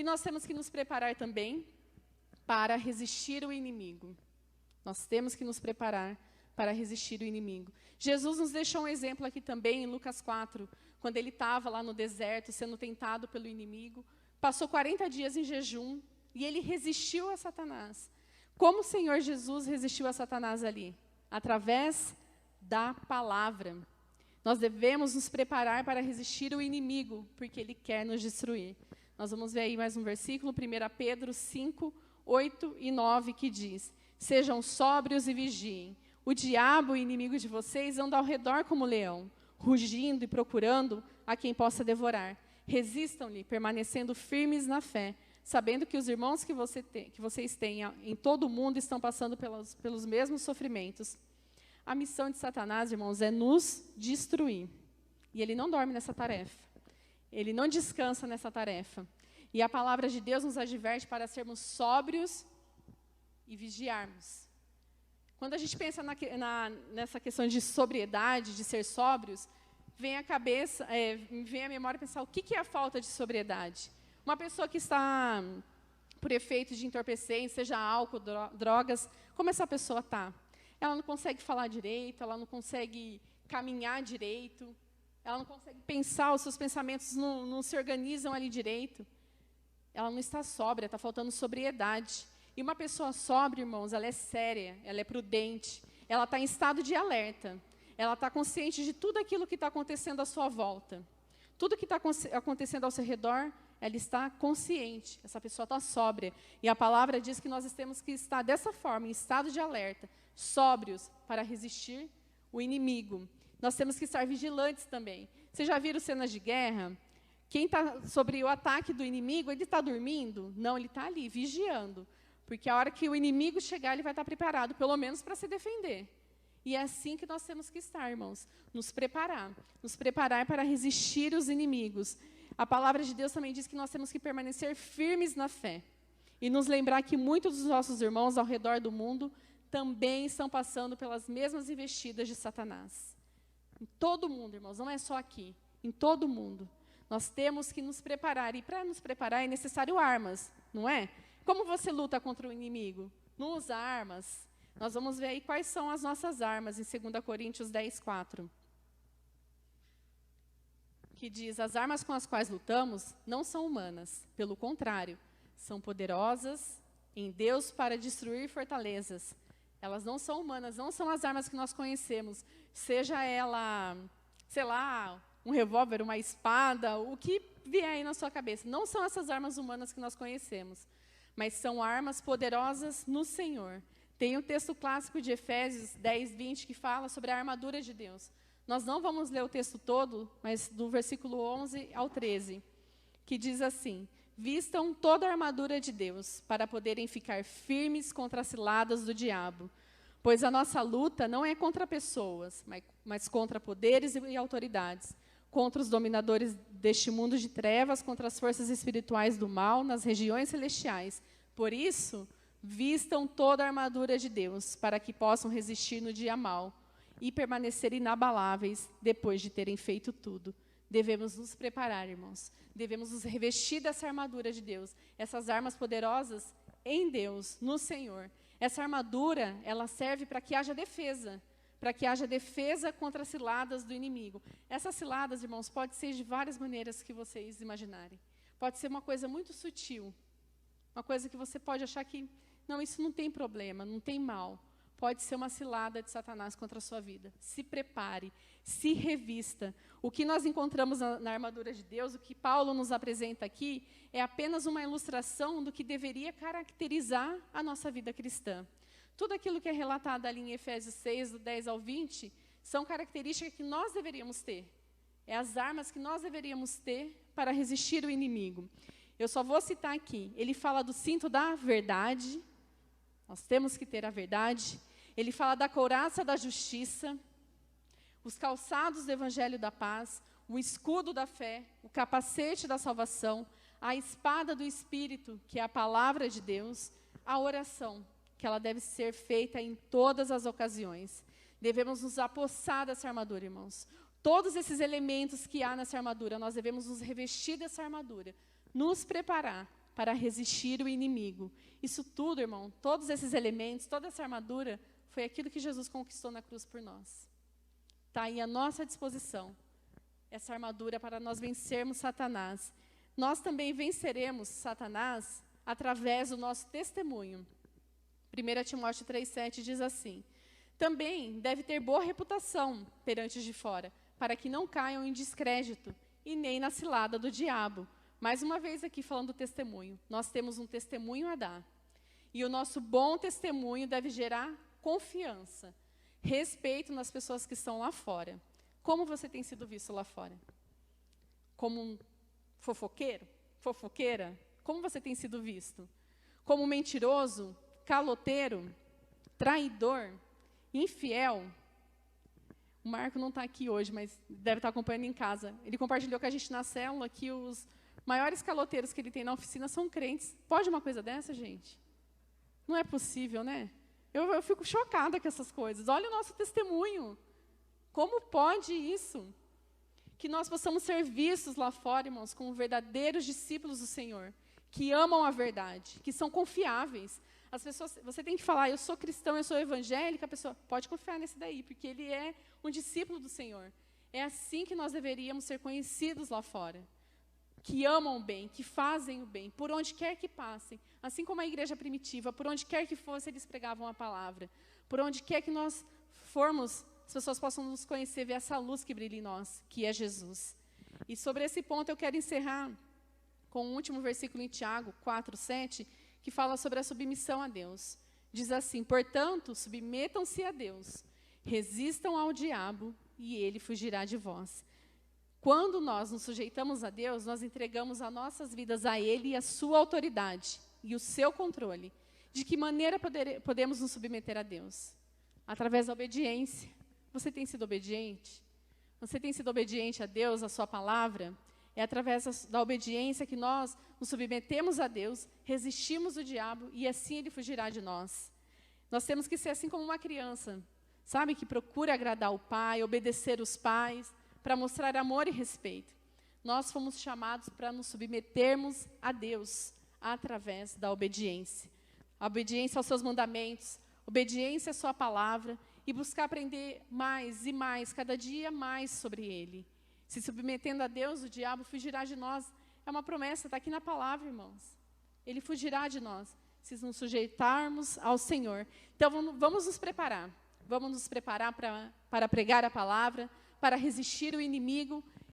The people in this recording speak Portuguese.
E nós temos que nos preparar também para resistir o inimigo. Nós temos que nos preparar para resistir o inimigo. Jesus nos deixou um exemplo aqui também, em Lucas 4, quando ele estava lá no deserto, sendo tentado pelo inimigo, passou 40 dias em jejum, e ele resistiu a Satanás. Como o Senhor Jesus resistiu a Satanás ali? Através da palavra. Nós devemos nos preparar para resistir o inimigo, porque ele quer nos destruir. Nós vamos ver aí mais um versículo, 1 Pedro 5, 8 e 9, que diz: sejam sóbrios e vigiem. O diabo, o inimigo de vocês, anda ao redor como leão, rugindo e procurando a quem possa devorar. Resistam-lhe, permanecendo firmes na fé, sabendo que os irmãos que vocês têm em todo o mundo estão passando pelos mesmos sofrimentos. A missão de Satanás, irmãos, é nos destruir. E ele não dorme nessa tarefa. Ele não descansa nessa tarefa. E a palavra de Deus nos adverte para sermos sóbrios e vigiarmos. Quando a gente pensa nessa questão de sobriedade, de ser sóbrios, vem à memória pensar o que é a falta de sobriedade. Uma pessoa que está por efeito de entorpecentes, seja álcool, drogas, como essa pessoa está? Ela não consegue falar direito, ela não consegue caminhar direito, ela não consegue pensar, os seus pensamentos não se organizam ali direito. Ela não está sóbria, está faltando sobriedade. E uma pessoa sóbria, irmãos, ela é séria, ela é prudente, ela está em estado de alerta, ela está consciente de tudo aquilo que está acontecendo à sua volta. Tudo que está acontecendo ao seu redor, ela está consciente, essa pessoa está sóbria. E a palavra diz que nós temos que estar dessa forma, em estado de alerta, sóbrios para resistir o inimigo. Nós temos que estar vigilantes também. Vocês já viram cenas de guerra? Quem está sobre o ataque do inimigo, ele está dormindo? Não, ele está ali, vigiando. Porque a hora que o inimigo chegar, ele vai estar preparado, pelo menos para se defender. E é assim que nós temos que estar, irmãos. Nos preparar para resistir os inimigos. A palavra de Deus também diz que nós temos que permanecer firmes na fé. E nos lembrar que muitos dos nossos irmãos ao redor do mundo também estão passando pelas mesmas investidas de Satanás. Em todo o mundo, irmãos, não é só aqui. Em todo o mundo. Nós temos que nos preparar. E para nos preparar é necessário armas, não é? Como você luta contra o inimigo? Não usa armas. Nós vamos ver aí quais são as nossas armas, em 2 Coríntios 10, 4. Que diz: as armas com as quais lutamos não são humanas, pelo contrário, são poderosas em Deus para destruir fortalezas. Elas não são humanas, não são as armas que nós conhecemos, seja ela, sei lá, um revólver, uma espada, o que vier aí na sua cabeça. Não são essas armas humanas que nós conhecemos, mas são armas poderosas no Senhor. Tem o texto clássico de Efésios 10, 20, que fala sobre a armadura de Deus. Nós não vamos ler o texto todo, mas do versículo 11 ao 13, que diz assim: vistam toda a armadura de Deus, para poderem ficar firmes contra as ciladas do diabo. Pois a nossa luta não é contra pessoas, mas contra poderes e autoridades, contra os dominadores deste mundo de trevas, contra as forças espirituais do mal nas regiões celestiais. Por isso, vistam toda a armadura de Deus, para que possam resistir no dia mau e permanecer inabaláveis depois de terem feito tudo. Devemos nos preparar, irmãos. Devemos nos revestir dessa armadura de Deus. Essas armas poderosas em Deus, no Senhor. Essa armadura, ela serve para que haja defesa. Para que haja defesa contra as ciladas do inimigo. Essas ciladas, irmãos, pode ser de várias maneiras que vocês imaginarem. Pode ser uma coisa muito sutil. Uma coisa que você pode achar que, não, isso não tem problema, não tem mal. Pode ser uma cilada de Satanás contra a sua vida. Se prepare, se revista. O que nós encontramos na armadura de Deus, o que Paulo nos apresenta aqui, é apenas uma ilustração do que deveria caracterizar a nossa vida cristã. Tudo aquilo que é relatado ali em Efésios 6, do 10 ao 20, são características que nós deveríamos ter. É as armas que nós deveríamos ter para resistir o inimigo. Eu só vou citar aqui. Ele fala do cinto da verdade. Nós temos que ter a verdade. Ele fala da couraça da justiça, os calçados do evangelho da paz, o escudo da fé, o capacete da salvação, a espada do Espírito, que é a palavra de Deus, a oração, que ela deve ser feita em todas as ocasiões. Devemos nos apossar dessa armadura, irmãos. Todos esses elementos que há nessa armadura, nós devemos nos revestir dessa armadura, nos preparar para resistir o inimigo. Isso tudo, irmão, todos esses elementos, toda essa armadura, foi aquilo que Jesus conquistou na cruz por nós. Está aí à nossa disposição, essa armadura para nós vencermos Satanás. Nós também venceremos Satanás através do nosso testemunho. 1 Timóteo 3,7 diz assim: também deve ter boa reputação perante os de fora, para que não caiam em descrédito e nem na cilada do diabo. Mais uma vez aqui falando do testemunho. Nós temos um testemunho a dar. E o nosso bom testemunho deve gerar confiança, respeito nas pessoas que estão lá fora. Como você tem sido visto lá fora? Como um fofoqueiro? Fofoqueira? Como você tem sido visto? Como mentiroso? Caloteiro? Traidor? Infiel? O Marco não está aqui hoje, mas deve estar acompanhando em casa. Ele compartilhou com a gente na célula que os maiores caloteiros que ele tem na oficina são crentes. Pode uma coisa dessa, gente? Não é possível, né? Eu fico chocada com essas coisas. Olha o nosso testemunho. Como pode isso? Que nós possamos ser vistos lá fora, irmãos, como verdadeiros discípulos do Senhor, que amam a verdade, que são confiáveis. As pessoas, você tem que falar, eu sou cristão, eu sou evangélica, a pessoa pode confiar nesse daí, porque ele é um discípulo do Senhor. É assim que nós deveríamos ser conhecidos lá fora. Que amam o bem, que fazem o bem, por onde quer que passem. Assim como a igreja primitiva, por onde quer que fosse, eles pregavam a palavra. Por onde quer que nós formos, as pessoas possam nos conhecer, ver essa luz que brilha em nós, que é Jesus. E sobre esse ponto eu quero encerrar com o último versículo em Tiago 4:7, que fala sobre a submissão a Deus. Diz assim: portanto, submetam-se a Deus, resistam ao diabo e ele fugirá de vós. Quando nós nos sujeitamos a Deus, nós entregamos as nossas vidas a Ele e a sua autoridade e o seu controle. De que maneira podemos nos submeter a Deus? Através da obediência. Você tem sido obediente? Você tem sido obediente a Deus, a sua palavra? É através da obediência que nós nos submetemos a Deus, resistimos o diabo e assim ele fugirá de nós. Nós temos que ser assim como uma criança, sabe? Que procura agradar o pai, obedecer os pais, para mostrar amor e respeito. Nós fomos chamados para nos submetermos a Deus através da obediência. A obediência aos seus mandamentos, obediência à sua palavra e buscar aprender mais e mais, cada dia mais sobre Ele. Se submetendo a Deus, o diabo fugirá de nós. É uma promessa, está aqui na palavra, irmãos. Ele fugirá de nós, se nos sujeitarmos ao Senhor. Então, vamos nos preparar. Vamos nos preparar para pregar a palavra, para resistir o inimigo,